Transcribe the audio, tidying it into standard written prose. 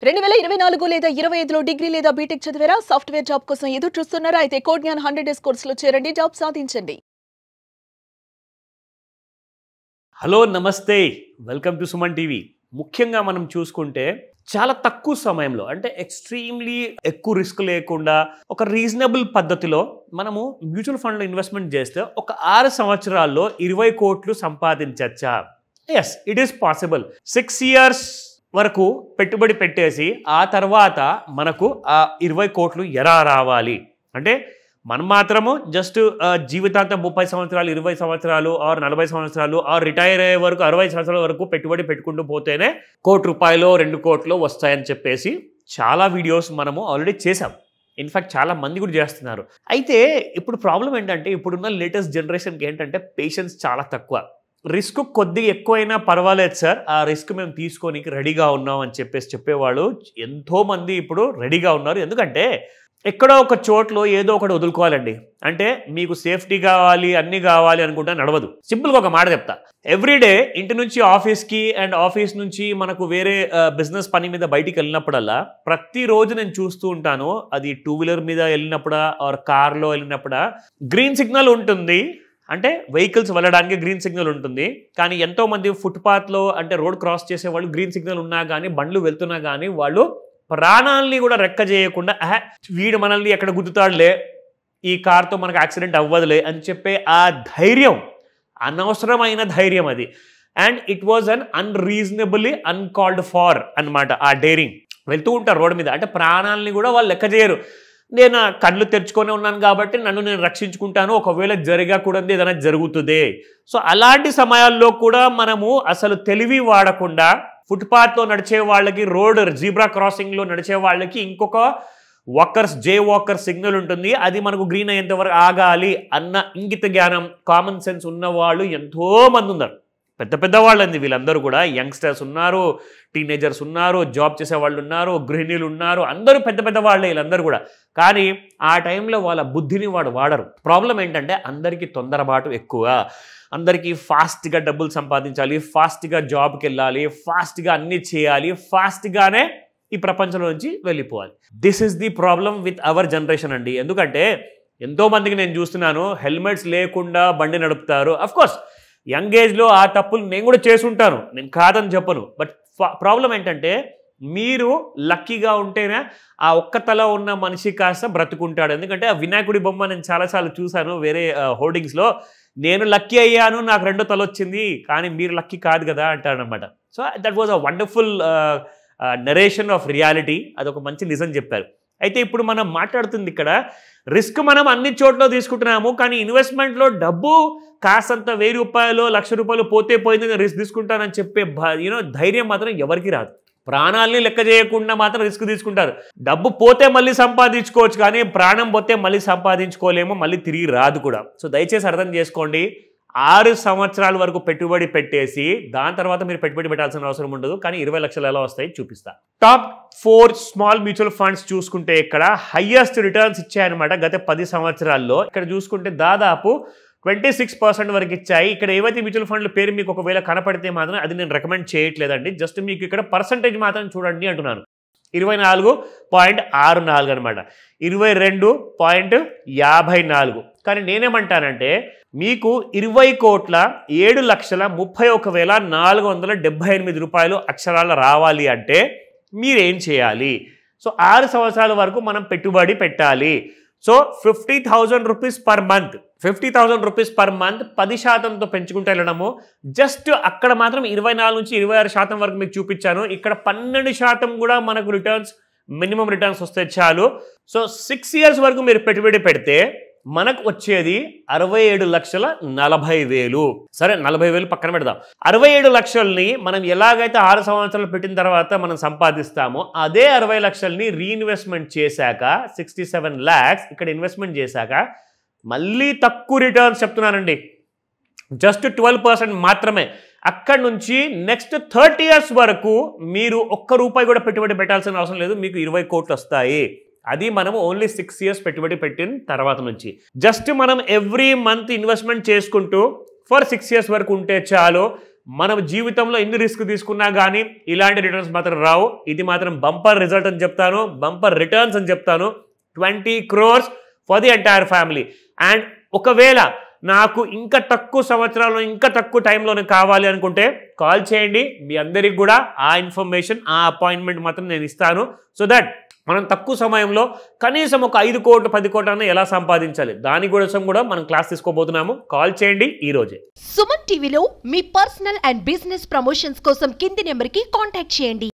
2024 లేదా 25లో డిగ్రీ లేదా బీటెక్ చదివారా? సాఫ్ట్‌వేర్ జాబ్ కోసం ఎదురు చూస్తున్నారా? అయితే కోడ్ జ్ఞాన్ 100 డేస్ కోర్సులో చేరండి, జాబ్ సాధించండి. హలో నమస్తే, వెల్కమ్ టు సుమన్ టీవీ. ముఖ్యంగా మనం చూసుకుంటే చాలా తక్కువ సమయంలో అంటే ఎక్స్ట్రీమ్లీ ఎక్కువ రిస్క్ లేకుండా ఒక రీజనబుల్ పద్ధతిలో మనము మ్యూచువల్ ఫండ్లో ఇన్వెస్ట్మెంట్ చేస్తే ఒక 6 సంవత్సరాల్లో 20 కోట్లు సంపాదించచ్చా? Yes, it is possible. 6 years వరకు పెట్టుబడి పెట్టేసి ఆ తర్వాత మనకు ఆ 20 కోట్లు ఎలా రావాలి అంటే మనం మాత్రము జస్ట్ జీవితాంతం 30 సంవత్సరాలు 20 సంవత్సరాలు ఆర్ 40 సంవత్సరాలు ఆర్ రిటైర్ అయ్యే వరకు 60 సంవత్సరాల వరకు పెట్టుబడి పెట్టుకుంటూ పోతేనే ₹1 2 కోట్లు వస్తాయని చెప్పేసి చాలా వీడియోస్ మనము ఆల్రెడీ చేసాం. ఇన్ఫ్యాక్ట్ చాలా మంది కూడా చేస్తున్నారు. అయితే ఇప్పుడు ప్రాబ్లం ఏంటంటే ఇప్పుడున్న లేటెస్ట్ జనరేషన్కి ఏంటంటే పేషెన్స్ చాలా తక్కువ. రిస్క్ కొద్దిగా ఎక్కువైనా పర్వాలేదు సార్, ఆ రిస్క్ మేము తీసుకోనికి రెడీగా ఉన్నాం అని చెప్పేవాళ్ళు ఎంతోమంది ఇప్పుడు రెడీగా ఉన్నారు. ఎందుకంటే ఎక్కడో ఒక చోట్లో ఏదో ఒకటి వదులుకోవాలండి. అంటే మీకు సేఫ్టీ కావాలి, అన్నీ కావాలి అనుకుంటా నడవదు. సింపుల్గా ఒక మాట చెప్తా. ఎవ్రీడే ఇంటి నుంచి ఆఫీస్కి అండ్ ఆఫీస్ నుంచి మనకు వేరే బిజినెస్ పని మీద బయటికి వెళ్ళినప్పుడల్లా ప్రతిరోజు నేను చూస్తూ ఉంటాను. అది 2-wheeler మీద వెళ్ళినప్పుడా ఆర్ కార్లో వెళ్ళినప్పుడా గ్రీన్ సిగ్నల్ ఉంటుంది, అంటే వెహికల్స్ వెళ్ళడానికి గ్రీన్ సిగ్నల్ ఉంటుంది. కానీ ఎంతోమంది ఫుట్పాత్లో అంటే రోడ్ క్రాస్ చేసే వాళ్ళు గ్రీన్ సిగ్నల్ ఉన్నా కానీ బండ్లు వెళ్తున్నా కానీ వాళ్ళు ప్రాణాలని కూడా రెక్క చేయకుండా వీడు మనల్ని ఎక్కడ గుద్దుతాడులే, ఈ కార్తో మనకు యాక్సిడెంట్ అవ్వదులే అని చెప్పే ఆ ధైర్యం, అనవసరమైన ధైర్యం అది. And it was un unreasonably uncalled for అన్నమాట. ఆ డేరింగ్ వెళ్తూ ఉంటారు రోడ్డు మీద, అంటే ప్రాణాలని కూడా వాళ్ళు లెక్క చేయరు. నేను కళ్ళు తెరుచుకొని ఉన్నాను కాబట్టి నన్ను నేను రక్షించుకుంటాను, ఒకవేళ జరగకూడదు ఏదైనా జరుగుతుంది. సో అలాంటి సమయాల్లో కూడా మనము అసలు తెలివి వాడకుండా ఫుట్పాత్లో నడిచే వాళ్ళకి, రోడ్ జీబ్రా క్రాసింగ్లో నడిచే వాళ్ళకి ఇంకొక జే వాకర్ సిగ్నల్ ఉంటుంది, అది మనకు గ్రీన్ అయ్యేంత వరకు ఆగాలి అన్న ఇంగిత జ్ఞానం, కామన్ సెన్స్ ఉన్న వాళ్ళు ఎంతోమంది ఉన్నారు. పెద్ద పెద్ద వాళ్ళంది వీళ్ళందరూ కూడా. యంగ్స్టర్స్ ఉన్నారు, టీనేజర్స్ ఉన్నారు, జాబ్ చేసే వాళ్ళు ఉన్నారు, గృహిణీలు ఉన్నారు, అందరూ పెద్ద పెద్ద వాళ్ళే వీళ్ళందరూ కూడా. కానీ ఆ టైంలో వాళ్ళ బుద్ధిని వాడరు. ప్రాబ్లం ఏంటంటే అందరికీ తొందరపాటు ఎక్కువ. అందరికీ ఫాస్ట్గా డబ్బులు సంపాదించాలి, ఫాస్ట్గా జాబ్కి వెళ్ళాలి, ఫాస్ట్గా అన్నీ చేయాలి, ఫాస్ట్గానే ఈ ప్రపంచంలో నుంచి వెళ్ళిపోవాలి. This is the problem with our generation అండి. ఎందుకంటే ఎంతోమందికి నేను చూస్తున్నాను హెల్మెట్స్ లేకుండా బండి నడుపుతారు. అఫ్కోర్స్ యంగ్ ఏజ్లో ఆ తప్పులు నేను కూడా చేసుంటాను, నేను కాదని చెప్పను. బట్ ప్రాబ్లం ఏంటంటే మీరు లక్కీగా ఉంటేనే ఆ ఒక్క తల ఉన్న మనిషి కాస్త బ్రతుకుంటాడు. ఎందుకంటే ఆ వినాయకుడి బొమ్మ నేను చాలాసార్లు చూశాను వేరే హోర్డింగ్స్లో. నేను లక్కీ అయ్యాను, నాకు 2 తల వచ్చింది, కానీ మీరు లక్కీ కాదు కదా అంటారనమాట. So that was a wonderful narration of reality. అదొక మంచి నిజం చెప్పారు. అయితే ఇప్పుడు మనం మాట్లాడుతుంది ఇక్కడ రిస్క్ మనం అన్ని చోట్ల తీసుకుంటున్నాము, కానీ ఇన్వెస్ట్మెంట్లో డబ్బు కాసంత ₹1000 ₹1,00,000 పోతే పోయింది రిస్క్ తీసుకుంటానని చెప్పే ధైర్యం మాత్రం ఎవరికి రాదు. ప్రాణాలని లెక్క చేయకుండా మాత్రం రిస్క్ తీసుకుంటారు. డబ్బు పోతే మళ్ళీ సంపాదించుకోవచ్చు, కానీ ప్రాణం పోతే మళ్ళీ సంపాదించుకోలేము, మళ్ళీ తిరిగి రాదు కూడా. సో దయచేసి అర్థం చేసుకోండి. 6 సంవత్సరాల వరకు పెట్టుబడి పెట్టేసి దాని తర్వాత మీరు పెట్టుబడి పెట్టాల్సిన అవసరం ఉండదు. కానీ 20 లక్షలు ఎలా వస్తాయి చూపిస్తా. టాప్ 4 స్మాల్ మ్యూచువల్ ఫండ్స్ చూసుకుంటే ఇక్కడ హైయెస్ట్ రిటర్న్స్ ఇచ్చాయన్నమాట గత 10 సంవత్సరాల్లో. ఇక్కడ చూసుకుంటే దాదాపు 26% వరకు ఇచ్చాయి. ఇక్కడ ఏవైతే మ్యూచువల్ ఫండ్ల పేరు మీకు ఒకవేళ కనపడితే మాత్రం అది నేను రికమెండ్ చేయట్లేదండి. జస్ట్ మీకు ఇక్కడ పర్సంటేజ్ మాత్రం చూడండి అంటున్నాను. 24.64 అనమాట, 22.54. కానీ నేనేమంటానంటే మీకు 20 కోట్ల 7,31,478 అక్షరాలు రావాలి అంటే మీరేం చేయాలి? సో 6 సంవత్సరాల వరకు మనం పెట్టుబడి పెట్టాలి. So ₹50,000 per month, ₹50,000 per month 10%తో పెంచుకుంటూ వెళ్ళడము. జస్ట్ అక్కడ మాత్రం 24 నుంచి 26% వరకు మీకు చూపించాను. ఇక్కడ 12% కూడా మనకు రిటర్న్స్, మినిమం రిటర్న్స్ వస్తే చాలు. సో 6 years వరకు మీరు పెట్టుబడి పెడితే మనకు వచ్చేది 67,40,000. సరే 40,000 పక్కన పెడదాం. 67 లక్షల్ని మనం ఎలాగైతే 6 సంవత్సరాలు పెట్టిన తర్వాత మనం సంపాదిస్తామో అదే 60 లక్షల్ని రీఇన్వెస్ట్మెంట్ చేశాక 67 lakhs ఇక్కడ ఇన్వెస్ట్మెంట్ చేశాక మళ్ళీ తక్కువ రిటర్న్స్ చెప్తున్నానండి, జస్ట్ 12% మాత్రమే. అక్కడ నుంచి నెక్స్ట్ 30 years వరకు మీరు ₹1 కూడా పెట్టుబడి పెట్టాల్సిన అవసరం లేదు, మీకు 20 కోట్లు వస్తాయి. అది మనము ఓన్లీ 6 years పెట్టుబడి పెట్టిన తర్వాత నుంచి. జస్ట్ మనం ఎవ్రీ మంత్ ఇన్వెస్ట్మెంట్ చేసుకుంటూ ఫర్ 6 years వరకు ఉంటే చాలు. మన జీవితంలో ఎన్ని రిస్క్ తీసుకున్నా కానీ ఇలాంటి రిటర్న్స్ మాత్రం రావు. ఇది మాత్రం బంపర్ రిజల్ట్ అని చెప్తాను, బంపర్ రిటర్న్స్ అని చెప్తాను. 20 crores for the entire family. And ఒకవేళ నాకు ఇంకా తక్కువ సంవత్సరాల్లో ఇంకా తక్కువ టైంలోనే కావాలి అనుకుంటే కాల్ చేయండి. మీ అందరికి కూడా ఆ ఇన్ఫర్మేషన్, ఆ అపాయింట్మెంట్ మాత్రం నేను ఇస్తాను. సో దట్ మనం తక్కువ సమయంలో కనీసం ఒక 5 కోట్లు 10 కోట్లను ఎలా సంపాదించాలి దాని కోసం కూడా మనం క్లాస్ తీసుకోబోతున్నాము. కాల్ చేయండి ఈ రోజే. సుమన్ టీవీలో మీ పర్సనల్ అండ్ బిజినెస్ ప్రమోషన్స్ కోసం కింది నెంబర్కి కాంటాక్ట్ చేయండి.